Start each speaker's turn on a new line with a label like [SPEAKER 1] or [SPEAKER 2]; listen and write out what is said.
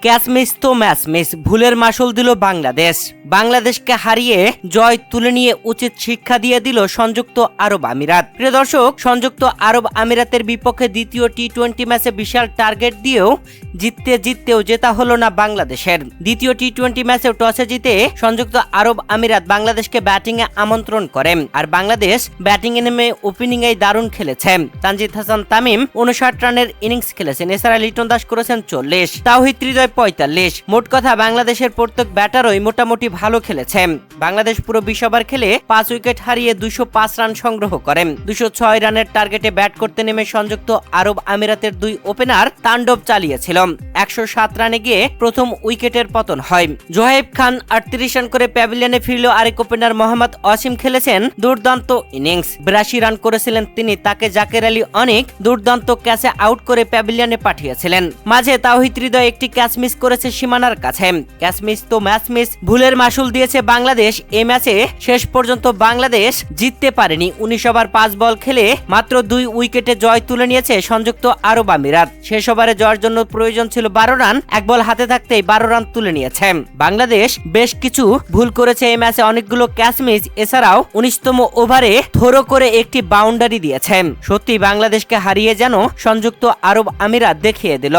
[SPEAKER 1] Catch miss তো match miss, ভুলের মাসুল দিল বাংলাদেশ। বাংলাদেশকে হারিয়ে জয় তুলে নিয়ে উচিত শিক্ষা দিয়ে দিল সংযুক্ত আরব আমিরাত। প্রিয় দর্শক, সংযুক্ত আরব আমিরাতের বিপক্ষে দ্বিতীয় টি-20 ম্যাচে বিশাল টার্গেট দিয়েও জিততেও জেতা হলো না বাংলাদেশের। দ্বিতীয় টি-20 ম্যাচে টসে জিতে সংযুক্ত আরব আমিরাত বাংলাদেশকে ব্যাটিংয়ে আমন্ত্রণ করে, আর বাংলাদেশ ব্যাটিংয়ে নেমে ওপেনিংয়ে দারুণ খেলেছে। তানজিদ হাসান তামিম 59 রানের ইনিংস খেলেছেন, এছাড়া লিটন দাস করেছেন 40, তাওহিদ হৃদয় 45। মোট কথা বাংলাদেশের প্রত্যেক ব্যাটারই মোটামুটি ভালো খেলেছে। বাংলাদেশ পুরো 20 ওভার খেলে 5 উইকেট হারিয়ে 205 রান সংগ্রহ করে। 206 রানের টার্গেটে ব্যাট করতে নেমে সংযুক্ত আরব আমিরাতের দুই ওপেনার তাণ্ডব চালিয়েছিল। 107 রানে গিয়ে প্রথম উইকেটের পতন হয়। জোহাইব খান 38 রান করে প্যাভিলিয়নে ফিরল। আরেক ওপেনার মোহাম্মদ ওয়াসিম খেলেছেন দুর্দান্ত ইনিংস, 82 রান করেছিলেন তিনি। তাকে জাকের আলী অনেক দুর্দান্ত ক্যাচে আউট করে প্যাভিলিয়নে পাঠিয়েছিলেন। মাঝে তাওহিদ হৃদয় একটি ক্যাচ মিস করেছে সীমানার কাছে। ক্যাচ মিস তো ম্যাচ মিস, ভুলের মাসুল দিয়েছে বাংলাদেশ। এই ম্যাচে শেষ পর্যন্ত বাংলাদেশ জিততে পারেনি। 19 ওভার 5 বল খেলে মাত্র 2 উইকেটে জয় তুলে নিয়েছে সংযুক্ত আরব আমিরাত। শেষ ওভারে জয়ের জন্য প্রয়োজন ছিল 12 রান, এক বল হাতে থাকতেই 12 রান তুলে নিয়েছে। বাংলাদেশ বেশ কিছু ভুল করেছে এই ম্যাচে, অনেকগুলো ক্যাচ মিস, এছাড়াও 19তম ওভারে থ্রো করে একটি বাউন্ডারি দিয়েছে। সত্যি বাংলাদেশকে হারিয়ে যেন সংযুক্ত আরব আমিরাত দেখিয়ে দিল।